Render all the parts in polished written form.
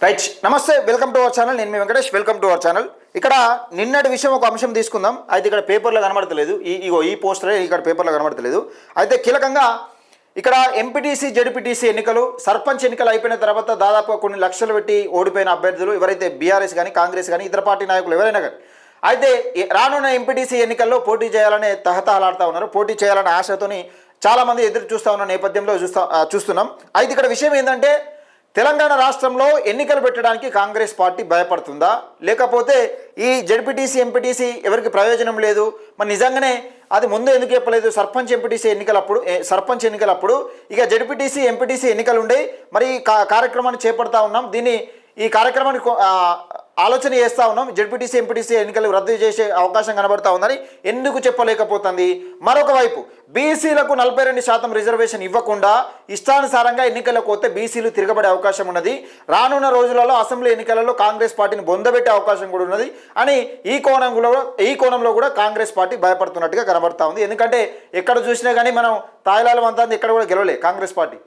Right, నమస్తే, welcome to our channel. నేను మీ Venkatesh. Welcome to our channel. ఇక్కడ నిన్నటి విషయం ఒక అంశం తీసుకుందాం. అయితే ఇక్కడ పేపర్లో కనబడతలేదు, ఈ పోస్టరే ఇక్కడ పేపర్లో కనబడతలేదు. అయితే కీలకంగా ఇక్కడ ఎంపీటీసీ జెడ్పీటీసీ ఎన్నికలు, సర్పంచ్ ఎన్నికలు అయిపోయిన తర్వాత దాదాపు కొన్ని లక్షలు పెట్టి ఓడిపోయిన అభ్యర్థులు ఎవరైతే బీఆర్ఎస్ కానీ కాంగ్రెస్ కానీ ఇతర పార్టీ నాయకులు ఎవరైనా కానీ అయితే రానున్న ఎంపీటీసీ ఎన్నికల్లో పోటీ చేయాలనే తహతహలాడుతూ ఉన్నారు. పోటీ చేయాలనే ఆశతోని చాలామంది ఎదురు చూస్తూ ఉన్న నేపథ్యంలో చూస్తున్నాం. అయితే ఇక్కడ విషయం ఏంటంటే తెలంగాణ రాష్ట్రంలో ఎన్నికలు పెట్టడానికి కాంగ్రెస్ పార్టీ భయపడుతుందా, లేకపోతే ఈ జెడ్పీటీసీ ఎంపీటీసీ ఎవరికి ప్రయోజనం లేదు, మరి నిజంగానే అది ముందు ఎందుకు చెప్పలేదు? సర్పంచ్ ఎన్నికలప్పుడు ఇక జెడ్పీటీసీ ఎంపీటీసీ ఎన్నికలు ఉండేవి. మరి ఈ కార్యక్రమాన్ని చేపడతా ఉన్నాం. ఈ కార్యక్రమాన్ని ఆలోచన చేస్తూ ఉన్నాం. జెడ్పీటీసీ ఎంపీటీసీ ఎన్నికలు రద్దు చేసే అవకాశం కనబడతా ఉందని ఎందుకు చెప్పలేకపోతుంది? మరొక వైపు బీసీలకు 42% రిజర్వేషన్ ఇవ్వకుండా ఇష్టానుసారంగా ఎన్నికలకు పోతే బీసీలు తిరగబడే అవకాశం ఉన్నది. రానున్న రోజులలో అసెంబ్లీ ఎన్నికలలో కాంగ్రెస్ పార్టీని బొందబెట్టే అవకాశం కూడా ఉన్నది అని ఈ కోణంలో కూడా కాంగ్రెస్ పార్టీ భయపడుతున్నట్టుగా కనబడతా ఉంది. ఎందుకంటే ఎక్కడ చూసినా కానీ మనం తాయిలాలు వంతాంది ఎక్కడ కూడా గెలవలే కాంగ్రెస్ పార్టీ.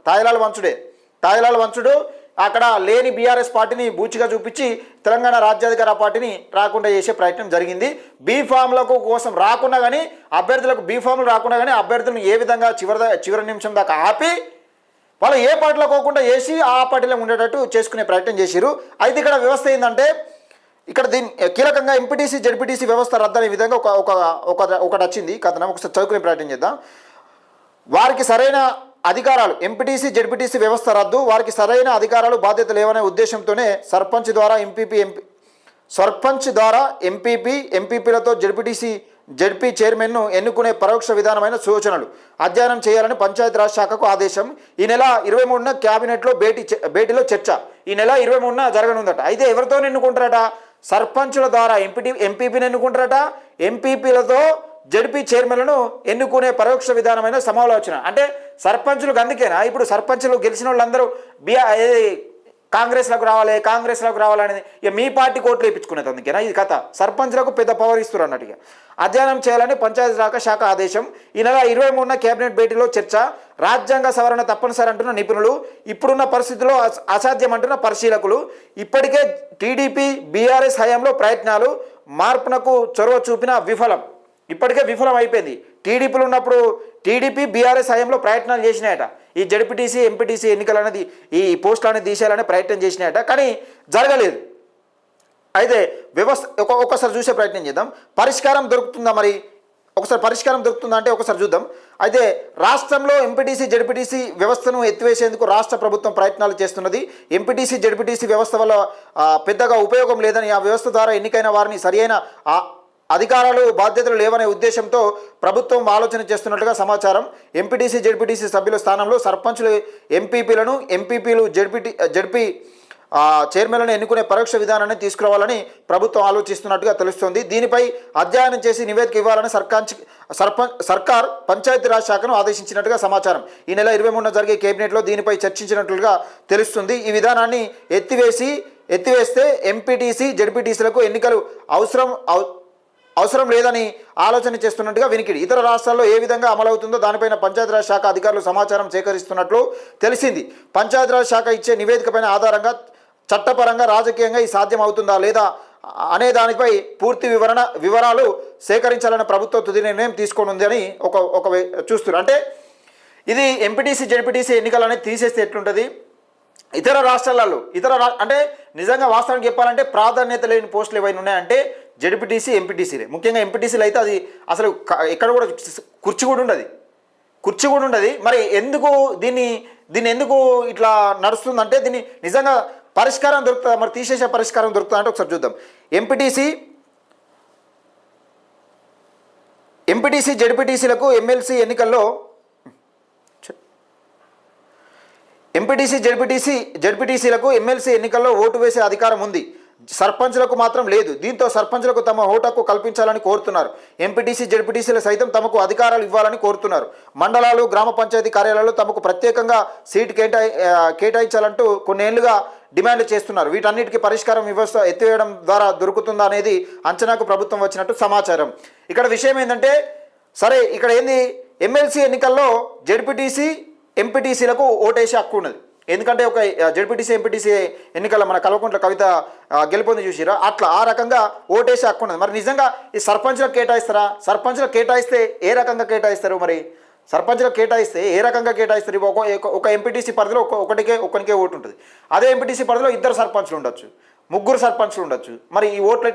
తాయిలాలు వంచుడు అక్కడ లేని బీఆర్ఎస్ పార్టీని బూచిగా చూపించి తెలంగాణ రాజ్యాధికార పార్టీని రాకుండా చేసే ప్రయత్నం జరిగింది. బీఫామ్లకు కోసం రాకుండా కానీ అభ్యర్థులకు బీఫామ్లు రాకుండా కానీ అభ్యర్థులను ఏ విధంగా చివరి నిమిషం దాకా ఆపి వాళ్ళు ఏ పార్టీలో పోకుండా చేసి ఆ పార్టీలో ఉండేటట్టు చేసుకునే ప్రయత్నం చేశారు. అయితే ఇక్కడ వ్యవస్థ ఏంటంటే ఇక్కడ కీలకంగా ఎంపీటీసీ జెడ్పీటీసీ వ్యవస్థ రద్దు అనే విధంగా ఒకటి వచ్చింది కథనం. ఒకసారి చదువుకునే ప్రయత్నం చేద్దాం. వారికి సరైన అధికారాలు, ఎంపీటీసీ జెడ్పీటీసీ వ్యవస్థ రద్దు, వారికి సరైన అధికారాలు బాధ్యతలు లేవనే ఉద్దేశంతోనే సర్పంచ్ ద్వారా ఎంపీపీలతో జెడ్పీ చైర్మన్ను ఎన్నుకునే పరోక్ష విధానమైన సూచనలు అధ్యయనం చేయాలని పంచాయతీరాజ్ శాఖకు ఆదేశం. ఈ నెల 23న క్యాబినెట్లో భేటీలో చర్చ. ఈ నెల 23న జరగనుందట. అయితే ఎవరితో ఎన్నుకుంటారట? సర్పంచుల ద్వారా ఎంపీపీని ఎన్నుకుంటారట. ఎంపీపీలతో జెడ్పీ చైర్మన్లను ఎన్నుకునే పరోక్ష విధానమైన సమాలోచన. అంటే సర్పంచులకు అందుకేనా ఇప్పుడు సర్పంచులు గెలిచిన వాళ్ళందరూ కాంగ్రెస్లకు రావాలనేది ఇక మీ పార్టీ కోట్లు వేయించుకునేది. అందుకేనా ఇది కథ? సర్పంచులకు పెద్ద పవర్ ఇస్తున్నారు అన్నట్టుగా. అధ్యయనం చేయాలని పంచాయతీరాజ్ శాఖ ఆదేశం. ఈ నెల 23న కేబినెట్ భేటీలో చర్చ. రాజ్యాంగ సవరణ తప్పనిసరి అంటున్న నిపుణులు, ఇప్పుడున్న పరిస్థితుల్లో అసాధ్యం అంటున్న పరిశీలకులు. ఇప్పటికే టీడీపీ బీఆర్ఎస్ హయాంలో ప్రయత్నాలు మార్పునకు చొరవ చూపిన ఇప్పటికే విఫలం అయిపోయింది. టీడీపీలు ఉన్నప్పుడు టీడీపీ బీఆర్ఎస్ హయాంలో ప్రయత్నాలు చేసినాయట. ఈ జెడ్పీటీసీ ఎంపీటీసీ ఎన్నికలు అనేది ఈ పోస్టులు అనేది తీసేయాలనే ప్రయత్నం చేసినాయట, కానీ జరగలేదు. అయితే వ్యవస్థ ఒకసారి చూసే ప్రయత్నం చేద్దాం. పరిష్కారం దొరుకుతుందా? మరి ఒకసారి పరిష్కారం దొరుకుతుందా అంటే ఒకసారి చూద్దాం. అయితే రాష్ట్రంలో ఎంపీటీసీ జెడ్పీటీసీ వ్యవస్థను ఎత్తివేసేందుకు రాష్ట్ర ప్రభుత్వం ప్రయత్నాలు చేస్తున్నది. ఎంపీటీసీ జెడ్పీటీసీ వ్యవస్థ వల్ల పెద్దగా ఉపయోగం లేదని, ఆ వ్యవస్థ ద్వారా ఎన్నికైన వారిని సరియైన అధికారాలు బాధ్యతలు లేవనే ఉద్దేశంతో ప్రభుత్వం ఆలోచన చేస్తున్నట్టుగా సమాచారం. ఎంపీటీసీ జెడ్పీటీసీ సభ్యుల స్థానంలో సర్పంచులు ఎంపీపీలు జెడ్పీ చైర్మన్లను ఎన్నుకునే పరోక్ష విధానాన్ని తీసుకురావాలని ప్రభుత్వం ఆలోచిస్తున్నట్టుగా తెలుస్తోంది. దీనిపై అధ్యయనం చేసి నివేదిక ఇవ్వాలని సర్కార్ పంచాయతీరాజ్ శాఖను ఆదేశించినట్టుగా సమాచారం. ఈ నెల 23న జరిగే కేబినెట్లో దీనిపై చర్చించినట్లుగా తెలుస్తుంది. ఈ విధానాన్ని ఎత్తివేస్తే ఎంపీటీసీ జెడ్పీటీసీలకు ఎన్నికలు అవసరం లేదని ఆలోచన చేస్తున్నట్టుగా వినికిడి. ఇతర రాష్ట్రాల్లో ఏ విధంగా అమలవుతుందో దానిపైన పంచాయతీరాజ్ శాఖ అధికారులు సమాచారం సేకరిస్తున్నట్లు తెలిసింది. పంచాయతీరాజ్ శాఖ ఇచ్చే నివేదికపైన ఆధారంగా చట్టపరంగా రాజకీయంగా ఇది సాధ్యం అవుతుందా లేదా అనే దానిపై పూర్తి వివరాలు సేకరించాలని ప్రభుత్వం తుది నిర్ణయం తీసుకోనుంది అని ఒక చూస్తున్నారు. అంటే ఇది ఎంపీటీసీ జెడ్పీటీసీ ఎన్నికలు అనేది తీసేస్తే ఎట్లుంటుంది? ఇతర రాష్ట్రాలలో అంటే నిజంగా వాస్తవానికి చెప్పాలంటే ప్రాధాన్యత లేని పోస్టులు ఏవైనా ఉన్నాయంటే జెడ్పీటీసీ ఎంపీటీసీలే. ముఖ్యంగా ఎంపీటీసీలు అయితే అది అసలు ఎక్కడ కూడా కుర్చీ కూడా ఉండదు. మరి ఎందుకు దీన్ని ఎందుకు ఇట్లా నడుస్తుందంటే దీన్ని నిజంగా పరిష్కారం దొరుకుతుందా? మరి తీసేసే పరిష్కారం దొరుకుతుందా అంటే ఒకసారి చూద్దాం. ఎంపీటీసీ జెడ్పీటీసీలకు ఎమ్మెల్సీ ఎన్నికల్లో జెడ్పీటీసీలకు ఎమ్మెల్సీ ఎన్నికల్లో ఓటు వేసే అధికారం ఉంది. సర్పంచులకు మాత్రం లేదు. దీంతో సర్పంచులకు తమ ఓటుకు కల్పించాలని కోరుతున్నారు. ఎంపీటీసీ జెడ్పీటీసీలు సైతం తమకు అధికారాలు ఇవ్వాలని కోరుతున్నారు. మండలాలు గ్రామ పంచాయతీ కార్యాలయాల్లో తమకు ప్రత్యేకంగా సీటు కేటాయించాలంటూ కొన్నేళ్లుగా డిమాండ్ చేస్తున్నారు. వీటన్నిటికీ పరిష్కారం వ్యవస్థ ఎత్తివేయడం ద్వారా దొరుకుతుందా అనేది అంచనాకు ప్రభుత్వం వచ్చినట్టు సమాచారం. ఇక్కడ విషయం ఏంటంటే సరే ఇక్కడ ఏంది ఎమ్మెల్సీ ఎన్నికల్లో జెడ్పీటీసీ ఎంపీటీసీలకు ఓటేసే హక్కు ఉన్నది. ఎందుకంటే ఒక జడ్పీటీసీ ఎంపీటీసీ ఎన్నికల మన కల్వకుంట్ల కవిత గెలుపొంది చూసిరా, అట్లా ఆ రకంగా ఓటేసే హక్కు ఉన్నది. మరి నిజంగా ఈ సర్పంచ్లకు కేటాయిస్తారా? సర్పంచ్లకు కేటాయిస్తే ఏ రకంగా కేటాయిస్తారు? మరి సర్పంచ్లకు కేటాయిస్తే ఏ రకంగా కేటాయిస్తారు? ఒక ఎంపీటీసీ పరిధిలో ఒక్కనికే ఓటు ఉంటుంది. అదే ఎంపీటీసీ పరిధిలో 2 సర్పంచ్లు ఉండొచ్చు, 3 సర్పంచ్లు ఉండొచ్చు. మరి ఈ ఓట్లు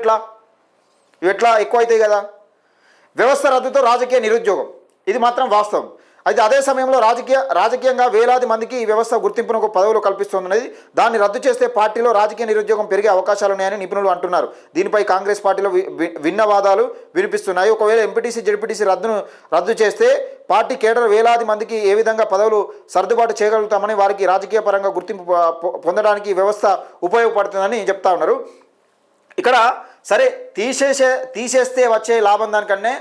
ఇవి ఎట్లా ఎక్కువ అవుతాయి కదా. వ్యవస్థ రద్దుతో రాజకీయ నిరుద్యోగం, ఇది మాత్రం వాస్తవం. అయితే అదే సమయంలో రాజకీయంగా వేలాది మందికి ఈ వ్యవస్థ గుర్తింపును పదవులు కల్పిస్తున్నది. దాన్ని రద్దు చేస్తే పార్టీలో రాజకీయ నిరుద్యోగం పెరిగే అవకాశాలు ఉన్నాయని నిపుణులు అంటున్నారు. దీనిపై కాంగ్రెస్ పార్టీలో భిన్నవాదాలు వినిపిస్తున్నాయి. ఒకవేళ ఎంపీటీసీ జడ్పీటీసీ రద్దు చేస్తే పార్టీ కేడర్ వేలాది మందికి ఏ విధంగా పదవులు సర్దుబాటు చేయగలుగుతామని, వారికి రాజకీయ పరంగా గుర్తింపు పొందడానికి ఈ వ్యవస్థ ఉపయోగపడుతుందని చెప్తా ఉన్నారు. ఇక్కడ సరే తీసేస్తే వచ్చే లాభం దానికన్నా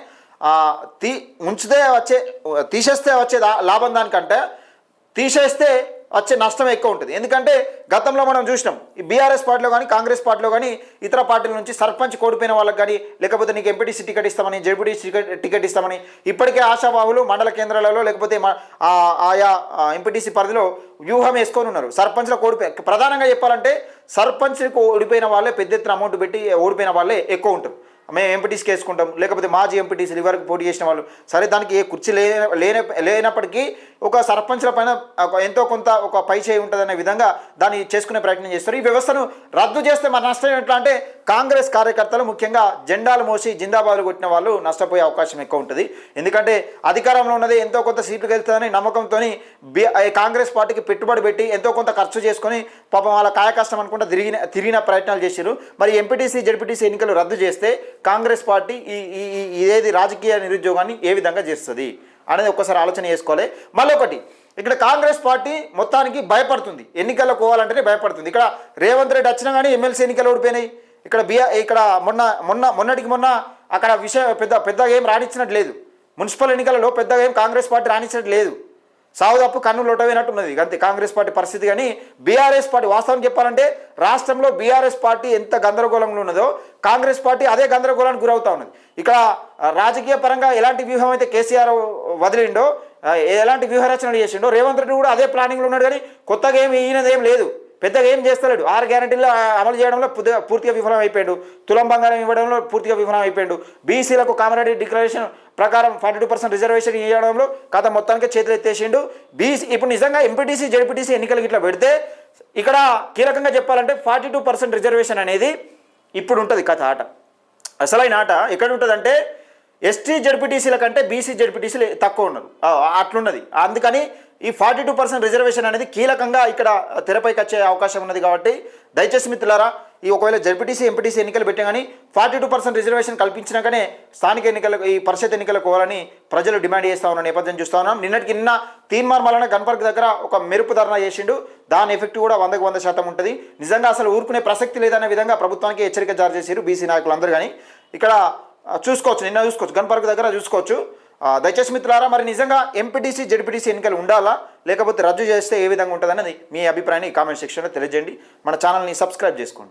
తీసేస్తే వచ్చే లాభం దానికంటే తీసేస్తే వచ్చే నష్టం ఎక్కువ ఉంటుంది. ఎందుకంటే గతంలో మనం చూసినాం, ఈ బీఆర్ఎస్ పార్టీలో కానీ కాంగ్రెస్ పార్టీలో కానీ ఇతర పార్టీల నుంచి సర్పంచ్ కోల్పోయిన వాళ్ళకి కానీ, లేకపోతే నీకు ఎంపీటీసీ టికెట్ ఇస్తామని, జడ్పీటీసీ టికెట్ ఇస్తామని ఇప్పటికే ఆశాబాహులు మండల కేంద్రాలలో లేకపోతే ఆయా ఎంపీటీసీ పరిధిలో వ్యూహం వేసుకొని ఉన్నారు. సర్పంచ్లకు ప్రధానంగా చెప్పాలంటే సర్పంచ్లకు ఓడిపోయిన వాళ్ళే పెద్ద ఎత్తున అమౌంట్ పెట్టి ఓడిపోయిన వాళ్ళే ఎక్కువ ఉంటారు. మేము ఎంపీటీసీకి వేసుకుంటాం, లేకపోతే మాజీ ఎంపీటీసీలు ఇవరకు పోటీ చేసిన వాళ్ళు, సరే దానికి ఏ కుర్చీ లేనప్పటికీ ఒక సర్పంచ్ల పైన ఎంతో కొంత ఒక పై చేయి ఉంటుందనే విధంగా దాన్ని చేసుకునే ప్రయత్నం చేస్తారు. ఈ వ్యవస్థను రద్దు చేస్తే మన నష్టం ఎట్లా అంటే కాంగ్రెస్ కార్యకర్తలు ముఖ్యంగా జెండాలు మోసి జిందాబాదులు కొట్టిన వాళ్ళు నష్టపోయే అవకాశం ఎక్కువ ఉంటుంది. ఎందుకంటే అధికారంలో ఉన్నది ఎంతో కొంత సీట్లు గెలుస్తుందని నమ్మకంతో కాంగ్రెస్ పార్టీకి పెట్టుబడి పెట్టి ఎంతో కొంత ఖర్చు చేసుకొని పాపం వాళ్ళ కాయకష్టం అనుకుంటా తిరిగిన ప్రయత్నాలు చేశారు. మరి ఎంపీటీసీ జడ్పీటీసీ ఎన్నికలు రద్దు చేస్తే కాంగ్రెస్ పార్టీ ఇదేది రాజకీయ నిరుద్యోగాన్ని ఏ విధంగా చేస్తుంది అనేది ఒక్కసారి ఆలోచన చేసుకోవాలి. మళ్ళీ ఒకటి, ఇక్కడ కాంగ్రెస్ పార్టీ మొత్తానికి భయపడుతుంది, ఎన్నికల్లో పోవాలంటేనే భయపడుతుంది. ఇక్కడ రేవంత్ రెడ్డి వచ్చినా కానీ ఎమ్మెల్సీ ఎన్నికలు ఓడిపోయినాయి. ఇక్కడ మొన్నటికి మొన్న అక్కడ విషయం పెద్దగా ఏం రాణించినట్టు లేదు. మున్సిపల్ ఎన్నికలలో పెద్దగా ఏం కాంగ్రెస్ పార్టీ రాణించినట్టు లేదు. సావుదప్పు కన్ను లోటమైనట్టు ఉన్నది అంతే కాంగ్రెస్ పార్టీ పరిస్థితి. కానీ బీఆర్ఎస్ పార్టీ వాస్తవం చెప్పాలంటే రాష్ట్రంలో బీఆర్ఎస్ పార్టీ ఎంత గందరగోళంలో ఉన్నదో కాంగ్రెస్ పార్టీ అదే గందరగోళానికి గురవుతూ ఉన్నది. ఇక్కడ రాజకీయ పరంగా ఎలాంటి వ్యూహం అయితే కేసీఆర్ వదిలిండో, ఎలాంటి వ్యూహరచనలు చేసిండో, రేవంత్ రెడ్డి కూడా అదే ప్లానింగ్లో ఉన్నాడు. కానీ కొత్తగా ఈయనదేం లేదు, పెద్దగా ఏం చేస్తలేడు. 6 గ్యారెంటీలు అమలు చేయడంలో పూర్తిగా విఫలం అయిపోయాడు. తులం బంగారం ఇవ్వడంలో పూర్తిగా విఫలం అయిపోయాడు. బీసీలకు కామారెడ్డి డిక్లరేషన్ ప్రకారం 42% రిజర్వేషన్ ఇవ్వడంలో కథ మొత్తానికి చేతులు ఎత్తేసిండు. ఇప్పుడు నిజంగా ఎంపీటీసీ జడ్పీటీసీ ఎన్నికలకి ఇట్లా పెడితే ఇక్కడ కీలకంగా చెప్పాలంటే 42% రిజర్వేషన్ అనేది ఇప్పుడు ఉంటుంది కథ ఆట. అసలైన ఆట ఎక్కడ ఉంటుందంటే ఎస్టీ జడ్పీటీసీల కంటే బీసీ జడ్పీటీసీలు తక్కువ ఉన్నారు, అట్లున్నది. అందుకని ఈ 42% రిజర్వేషన్ అనేది కీలకంగా ఇక్కడ తెరపైకి వచ్చే అవకాశం ఉన్నది. కాబట్టి దయచేసి మిత్రులారా, ఈ ఒకవేళ జడ్పీటీసీ ఎంపీటీసీ ఎన్నికలు పెట్టా కానీ 42% రిజర్వేషన్ కల్పించినాకనే స్థానిక ఎన్నికలకు ఈ పరిషత్ ఎన్నికలకు పోవాలని ప్రజలు డిమాండ్ చేస్తూ ఉన్న నేపథ్యం చూస్తూ ఉన్నాం. నిన్న తీన్మార్ మల్లన్న గన్పార్క్ దగ్గర ఒక మెరుపు ధర్నా చేసిండు. దాని ఎఫెక్ట్ కూడా 100% ఉంటుంది. నిజంగా అసలు ఊరుకునే ప్రసక్తి లేదనే విధంగా ప్రభుత్వానికి హెచ్చరిక జారీ చేశారు బీసీ నాయకులందరూ. కానీ ఇక్కడ చూసుకోవచ్చు, నిన్న చూసుకోవచ్చు, గన్పార్క్ దగ్గర చూసుకోవచ్చు. దయచేసి మిత్రులారా, మరి నిజంగా ఎంపీటీసీ జడ్పీటీసీ ఎన్నికలు ఉండాలా లేకపోతే రద్దు చేస్తే ఏ విధంగా ఉంటుందన్నది మీ అభిప్రాయాన్ని కామెంట్ సెక్షన్లో తెలియజేయండి. మన ఛానల్ని సబ్స్క్రైబ్ చేసుకోండి.